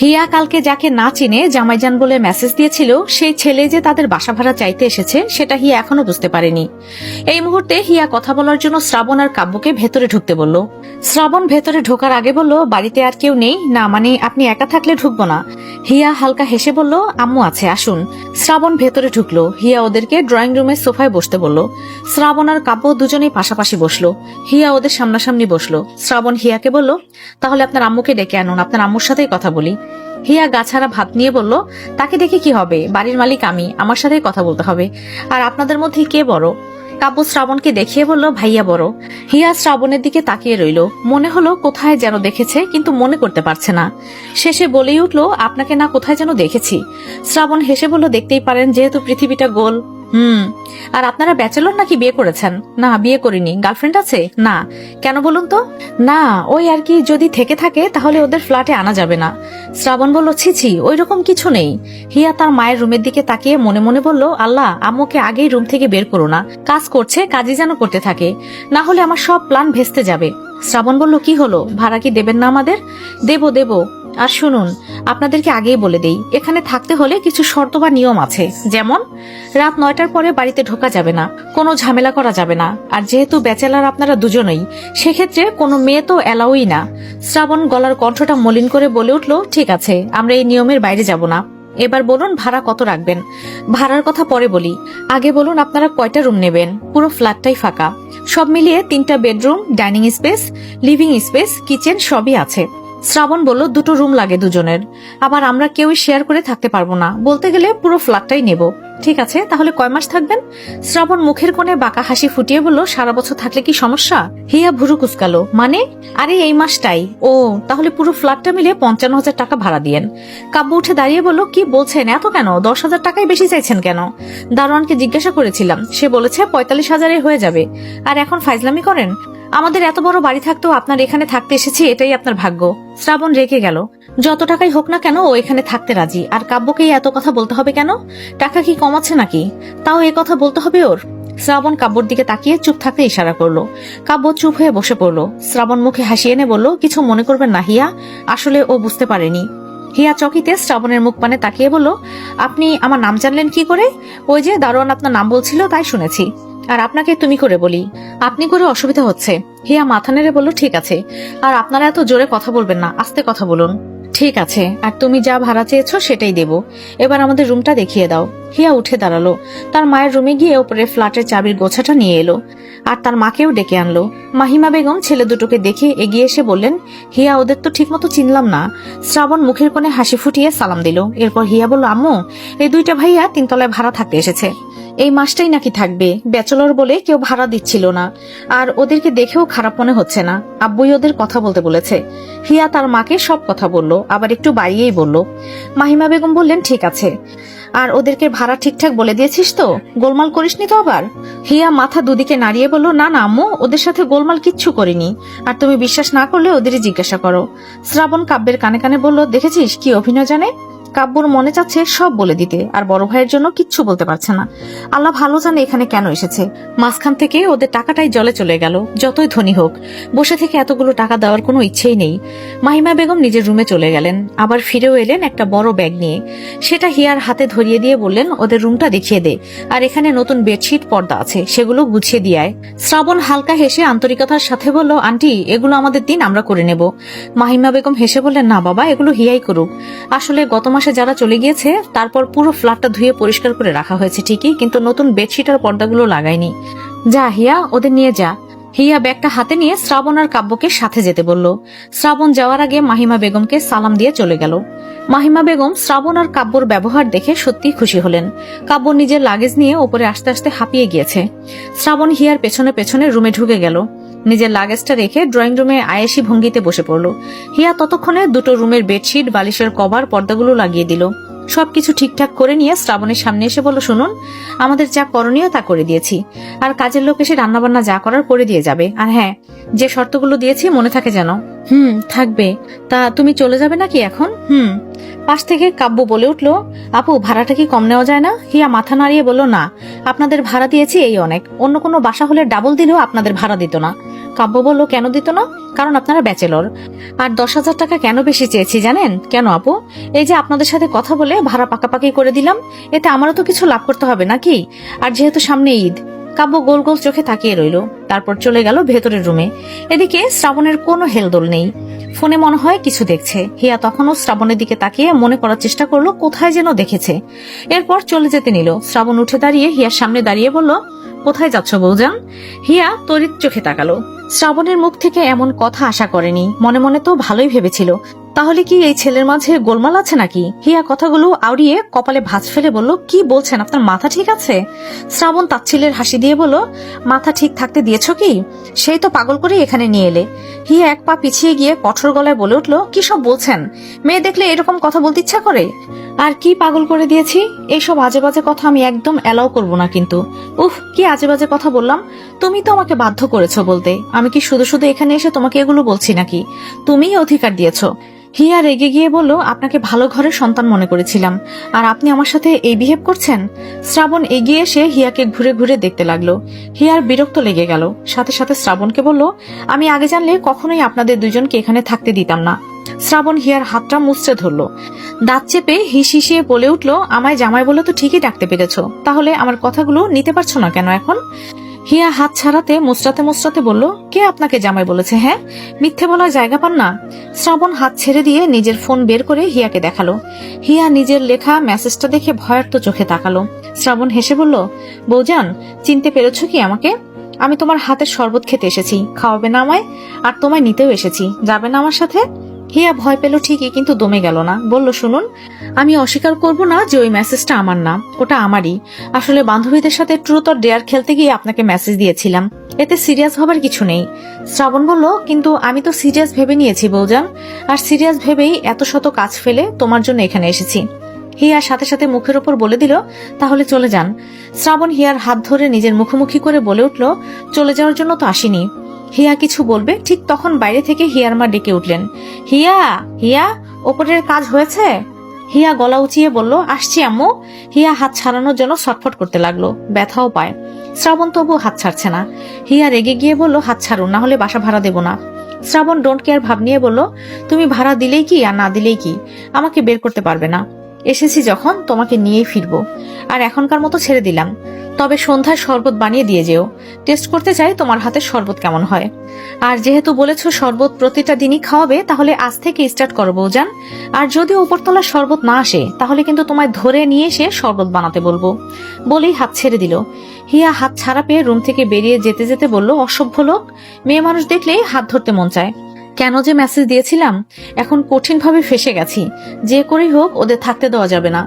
হিয়া কালকে যাকে না চিনে জামাইজান বলে মেসেজ দিয়েছিল সেই ছেলে যে তাদের বাসা ভাড়া চাইতে এসেছে সেটা হিয়া এখনো বুঝতে পারেনি। এই মুহূর্তে হিয়া কথা বলার জন্য শ্রাবণ আর কাব্যকে ভেতরে ঢুকতে বলল। শ্রাবণ ভেতরে ঢোকার আগে বলল, বাড়িতে আর কেউ নেই? না মানে আপনি একা থাকলে ঢুকবো না। হিয়া হালকা হেসে বলল, আম্মু আছে, আসুন। শ্রাবণ ভেতরে ঢুকলো। হিয়া ওদেরকে ড্রয়িং রুমের সোফায় বসতে বলল। শ্রাবণ আর কাব্য দুজনেই পাশাপাশি বসলো। হিয়া ওদের সামনাসামনি বসলো। শ্রাবণ হিয়াকে বলল, তাহলে আপনার আম্মুকে ডেকে আনুন, আপনার আম্মুর সাথেই কথা বলি। হিয়া গাছাড়া ভাত নিয়ে বলল, তাকে দেখে কি হবে, বাড়ির মালিক আমি, আমার সাথেই কথা বলতে হবে। আর আপনাদের মধ্যে কে বড়? কাব্য শ্রাবণকে দেখিয়ে বলল, ভাইয়া বড়। হিয়া শ্রাবণের দিকে তাকিয়ে রইল। মনে হলো কোথায় যেন দেখেছে, কিন্তু মনে করতে পারছে না। শেষে বলেই উঠল, আপনাকে না কোথায় যেন দেখেছি। শ্রাবণ হেসে বলল, দেখতেই পারেন, যেহেতু পৃথিবীটা গোল। আর আপনারা ব্যাচেলর নাকি বিয়ে করেছেন? না, বিয়ে করিনি। গার্লফ্রেন্ড আছে? না। কেন বলুন তো? না, ওই আর কি, যদি থেকে থাকে তাহলে ওদের ফ্ল্যাটে আনা যাবে না। শ্রাবণ বলল, ছি ওই রকম কিছু নেই। হিয়া তার মায়ের রুমের দিকে তাকিয়ে মনে মনে বলল, আল্লাহ, আম্মুকে আগেই রুম থেকে বের করো না। কাজ করছে, কাজই যেন করতে থাকে, না হলে আমার সব প্ল্যান ভেস্তে যাবে। শ্রাবণ বলল, কি হলো, ভাড়া কি দেবেন না আমাদের? দেব। আর শুনুন, আপনাদেরকে আগেই বলে দেই, এখানে থাকতে হলে কিছু শর্ত বা নিয়ম আছে। যেমন, রাত 9টার পরে বাড়িতে ঢোকা যাবে না, কোনো ঝামেলা করা যাবে না। আর যেহেতু ব্যাচেলার আপনারা দুজনেই, সেক্ষেত্রে কোনো মেয়ে তো এলাউই না। শ্রাবণ গলার কণ্ঠটা মলিন করে বলে উঠল, ঠিক আছে, আমরা এই নিয়মের বাইরে যাব না। এবার বলুন, ভাড়া কত রাখবেন? ভাড়ার কথা পরে বলি, আগে বলুন আপনারা কয়টা রুম নেবেন? পুরো ফ্ল্যাটটাই ফাঁকা, সব মিলিয়ে 3টা bedroom, dining space, living space, kitchen সবই আছে। শ্রাবণ বলল, 2টো রুম লাগে দুজনের, আবার আমরা কেউই শেয়ার করে থাকতে পারবো না, বলতে গেলে পুরো ফ্ল্যাটটাই নেব। ঠিক আছে, তাহলে কয় মাস থাকবেন? শ্রাবণ মুখের কোণে বাঁকা হাসি ফুটিয়ে বলল, সারা বছর থাকলে কি সমস্যা? হিয়া ভুরু কুচকালো, মানে? আরে এই মাসটাই। ও, তাহলে পুরো ফ্ল্যাটটা মিলে 55,000 টাকা ভাড়া দিয়েন। কাব্য উঠে দাঁড়িয়ে বলল, কি বলছেন, এত কেন? 10,000 টাকাই বেশি চাইছেন কেন? দারোয়ানকে জিজ্ঞাসা করেছিলাম, সে বলেছে 45,000-এ হয়ে যাবে। আর এখন ফাইজলামি করেন? আমাদের এত বড় বাড়ি থাকতেও আপনার এখানে থাকতে এসেছি, এটাই আপনার ভাগ্য। শ্রাবণ রেগে গেল। যত টাকাই হোক না কেন ও এখানে থাকতে রাজি। আর কাব্যকেই এত কথা বলতে হবে কেন? টাকা কি কমাচ্ছে নাকি? তাও এ কথা বলতে হবে ওর? শ্রাবণ কাব্যর দিকে তাকিয়ে চুপ থাকতে ইশারা করলো। কাব্য চুপ হয়ে বসে পড়লো। শ্রাবণ মুখে হাসি এনে বলল, কিছু মনে করবেন না হিয়া, আসলে ও বুঝতে পারেনি। হিয়া চকিতে শ্রাবণের মুখ পানে তাকিয়ে বলল, আপনি আমার নাম জানলেন কি করে? ওই যে দারোয়ান আপনার নাম বলছিল, তাই শুনেছি। আর আপনাকে তুমি করে বলি, আপনি করে অসুবিধা হচ্ছে। হিয়া মাথা নেড়ে বলল, ঠিক আছে, আর আপনারা এত জোরে কথা বলবেন না, আস্তে কথা বলুন। ঠিক আছে, আর তুমি যা ভাড়া চেয়েছো সেটাই দেব। এবার আমাদের রুমটা দেখিয়ে দাও। হিয়া উঠে দাঁড়ালো। তার মায়ের রুমে গিয়ে উপরে ফ্ল্যাটের চাবির গোছাটা নিয়ে এলো, আর তার মাকেও ডেকে আনলো। মাহিমা বেগম ছেলে দুটোকে দেখে এগিয়ে এসে বললেন, হিয়া, ওদের তো ঠিক মতো চিনলাম না। শ্রাবণ মুখের কোণে হাসি ফুটিয়ে সালাম দিল। এরপর হিয়া বলল, আম্মু, এই 2টা ভাইয়া 3তলায় ভাড়া থাকতে এসেছে। এই মাসটাই নাকি থাকবে, ব্যাচেলর বলে কেউ ভাড়া দিচ্ছিল না। আর ওদেরকে দেখেও খারাপ মনে হচ্ছে না, আব্বুই ওদের কথা বলতে বলেছে। হিয়া তার মাকে সব কথা বলল, আবার একটু বাড়িয়েই বলল। মাহিমা বেগম বললেন, ঠিক আছে, আর ওদেরকে ভাড়া ঠিকঠাক বলে দিয়েছিস তো? গোলমাল করিসনি তো আবার? হিয়া মাথা দুদিকে নাড়িয়ে বলল, না আম্মু, ওদের সাথে গোলমাল কিচ্ছু করিনি। আর তুমি বিশ্বাস না করলে ওদেরই জিজ্ঞাসা করো। শ্রাবণ কাব্যের কানে কানে বলল, দেখেছিস কি অভিনয় জানে? কাব্যর মনে চাচ্ছে সব বলে দিতে, আর বড় ভাইয়ের জন্য কিচ্ছু বলতে পারছে না। আল্লাহ ভালো জানে এখানে কেন এসেছে। মাঝখান থেকে ওদের টাকাটাই জলে চলে গেল। যতই ধনী হোক, বসে থেকে এতগুলো টাকা দেওয়ার কোনো ইচ্ছেই নেই। মাহিমা বেগম নিজের রুমে চলে গেলেন, আবার ফিরেও এলেন একটা বড় ব্যাগ নিয়ে। সেটা হিয়ার হাতে ধরিয়ে দিয়ে বললেন, ওদের রুমটা দেখিয়ে দে, আর এখানে নতুন বেডশিট পর্দা আছে, সেগুলো গুছিয়ে দিয়ে আয়। শ্রাবণ হালকা হেসে আন্তরিকতার সাথে বলল, আন্টি, এগুলো আমাদের দিন, আমরা করে নেব। মাহিমা বেগম হেসে বললেন, না বাবা, এগুলো হিয়াই করুক। আসলে গত মাসে যারা চলে গিয়েছে তারপর পুরো ফ্ল্যাটটা ধুয়ে পরিষ্কার করে রাখা হয়েছে ঠিকই, কিন্তু নতুন বেডশিট আর পর্দাগুলো লাগায়নি। যা হিয়া, ওদের নিয়ে যা। হিয়া ব্যাগটা হাতে নিয়ে শ্রাবণ আর কাব্যকে সাথে যেতে বলল। শ্রাবণ যাওয়ার আগে মাহিমা বেগমকে সালাম দিয়ে চলে গেল। মাহিমা বেগম শ্রাবণ আর কাব্যর ব্যবহার দেখে সত্যি খুশি হলেন। কাব্য নিজের লাগেজ নিয়ে উপরে আস্তে আস্তে হাঁপিয়ে গিয়েছে। শ্রাবণ হিয়ার পেছনে পেছনে রুমে ঢুকে গেল। নিজের লাগেজটা রেখে ড্রয়িং রুমে আয়েশি ভঙ্গিতে বসে পড়ল। হিয়া ততক্ষণে 2টো রুমের বেডশিট, বালিশের কভার, পর্দাগুলো লাগিয়ে দিল। সবকিছু ঠিকঠাক করে নিয়ে শ্রাবণের সামনে এসে বলল, শুনুন, আমাদের যা করণীয় তা করে দিয়েছি, আর কাজের লোক এসে রান্নাবান্না যা করার করে দিয়ে যাবে। আর হ্যাঁ, যে শর্তগুলো দিয়েছি মনে থাকে যেন। থাকবে। তা তুমি চলে যাবে নাকি এখন? পাশ থেকে কাব্য বলে উঠল, আপু, ভাড়াটা কি কম নেওয়া যায় না? হিয়া মাথা নাড়িয়ে বলল, না, আপনাদের ভাড়া দিয়েছি এই অনেক, অন্য কোনো বাসা হলে ডাবল দিলেও আপনাদের ভাড়া দিত না। কাব্য বলল, কেন দিত না? কারণ আপনারা ব্যাচেলর। আর 10,000 টাকা কেন বেশি চেয়েছি জানেন? কেন আপু? এই যে আপনাদের সাথে কথা বলে ভাড়া পাকাপাকি করে দিলাম, এতে আমারও তো কিছু লাভ করতে হবে নাকি? আর যেহেতু সামনে ঈদ। কাব্য গোল গোল চোখে তাকিয়ে রইল, তারপর চলে গেল ভেতরের রুমে। এদিকে শ্রাবণের কোনো হেলদোল নেই, ফোনে মনে হয় কিছু দেখছে। হিয়া তখনও শ্রাবণের দিকে তাকিয়ে মনে করার চেষ্টা করলো কোথায় যেন দেখেছে। এরপর চলে যেতে নিল। শ্রাবণ উঠে দাঁড়িয়ে হিয়ার সামনে দাঁড়িয়ে বলল, কোথায় যাচ্ছ বৌজান? হিয়া তড়িৎ চোখে তাকালো। শ্রাবণের মুখ থেকে এমন কথা আশা করেনি। মনে মনে তো ভালোই ভেবেছিল, তাহলে কি এই ছেলের মাঝে গোলমাল আছে নাকি? হিয়া কথাগুলো আউড়িয়ে কপালে ভাঁজ ফেলে বলল, কি বলছেন? আপনার মাথা ঠিক আছে? শ্রাবণ তাচ্ছিলের হাসি দিয়ে বলল, মাথা ঠিক থাকতে দিয়েছ কি? সেই তো পাগল করে এখানে নিয়ে এলে। হিয়া এক পা পিছিয়ে গিয়ে কঠোর গলায় বলে উঠল, কি সব বলছেন? মেয়ে দেখলে এরকম কথা বলতে ইচ্ছা করে? আর কি পাগল করে দিয়েছি? এইসব আজে বাজে কথা আমি একদম অ্যালাউ করবো না কিন্তু। উফ, কি আজে বাজে কথা বললাম? তুমি তো আমাকে বাধ্য করেছো বলতে। আমি কি শুধু শুধু এখানে এসে তোমাকে এগুলো বলছি নাকি? তুমিই অধিকার দিয়েছো। হিয়া রেগে গিয়ে বলল, আপনাকে ভালো ঘরের সন্তান মনে করেছিলাম, আর আপনি আমার সাথে এই বিহেভ করছেন? শ্রাবণ এগিয়ে এসে হিয়াকে ঘুরে ঘুরে দেখতে লাগলো। হিয়ার বিরক্ত লেগে গেল। সাথে সাথে শ্রাবণকে বলল, আমি আগে জানলে কখনোই আপনাদের দুজনকে এখানে থাকতে দিতাম না। শ্রাবণ হিয়ার হাতটা মুচড়ে ধরলো, দাঁত চেপে হিসিয়ে বলে উঠল, আমায় জামাই বলে তো ঠিকই ডাকতে পেরেছ, তাহলে আমার কথাগুলো নিতে পারছো না কেন এখন? হিয়া হাত ছাড়াতে মুচড়াতে বলল, কে আপনাকে জামাই বলেছে? হ্যাঁ, মিথ্যে বলার জায়গা পান না? শ্রাবণ হাত ছেড়ে দিয়ে নিজের ফোন বের করে হিয়াকে দেখালো। হিয়া নিজের লেখা মেসেজটা দেখে ভয়ার্ত চোখে তাকালো। শ্রাবণ হেসে বলল, বৌজান, চিনতে পেরেছো কি আমাকে? আমি তোমার হাতের শরবত খেতে এসেছি, খাওয়াবে না আমায়? আর তোমায় নিতেও এসেছি, যাবে না আমার সাথে? হিয়া ভয় পেল ঠিকই, কিন্তু দমে গেল না। বলল, শুনুন, আমি অস্বীকার করব না যে ওই মেসেজটা আমার না, ওটা আমারই। আসলে বান্ধবীদের সাথে ট্রুথ অর ডেয়ার খেলতে গিয়ে আপনাকে মেসেজ দিয়েছিলাম, এতে সিরিয়াস হবার কিছু নেই। শ্রাবণ বলল, কিন্তু আমি তো সিরিয়াস ভেবে নিয়েছি বৌজান, আর সিরিয়াস ভেবেই এত শত কাজ ফেলে তোমার জন্য এখানে এসেছি। হিয়া সাথে সাথে মুখের ওপর বলে দিল, তাহলে চলে যান। শ্রাবণ হিয়ার হাত ধরে নিজের মুখোমুখি করে বলে উঠল, চলে যাওয়ার জন্য তো আসিনি। হিয়া কিছু বলবে, ঠিক তখন বাইরে থেকে হিয়ার মা ডেকে উঠলেন, হিয়া, হিয়া, ওপরের কাজ হয়েছে? হিয়া গলা উঁচিয়ে বলল, আসছি আম্মু। হিয়া হাত ছাড়ানোর জন্য ছটফট করতে লাগলো, ব্যথাও পায়। শ্রাবণ তবু হাত ছাড়ছে না। হিয়া রেগে গিয়ে বলল, হাত ছাড়ুন, না হলে বাসা ভাড়া দেব না। শ্রাবণ ডোন্ট কেয়ার ভাব নিয়ে বলল, তুমি ভাড়া দিলেই কি আর না দিলেই কি, আমাকে বের করতে পারবে না। এসেছি যখন, তোমাকে নিয়েই ফিরবো। আর এখনকার মতো ছেড়ে দিলাম, তবে সন্ধ্যায় শরবত বানিয়ে দিয়ে যেও। টেস্ট করতে চাই তোমার হাতের শরবত কেমন হয়। আর যেহেতু বলেছো শরবত প্রতিটা দিনই খাওয়াবে, তাহলে আজ থেকে স্টার্ট করো বৌজান। আর যদি উপরতলার শরবত না আসে, তাহলে কিন্তু তোমায় ধরে নিয়ে এসে শরবত বানাতে বলবো। বলেই হাত ছেড়ে দিল। হিয়া হাত ছাড়া পেয়ে রুম থেকে বেরিয়ে যেতে যেতে বলল, অসভ্য লোক, মেয়ে মানুষ দেখলেই হাত ধরতে মন চায়। কেন যে মেসেজ দিয়েছিলাম, এখন কঠিনভাবে ফেসে গেছি। যে করেই হোক ওদের থাকতে দেওয়া যাবে না।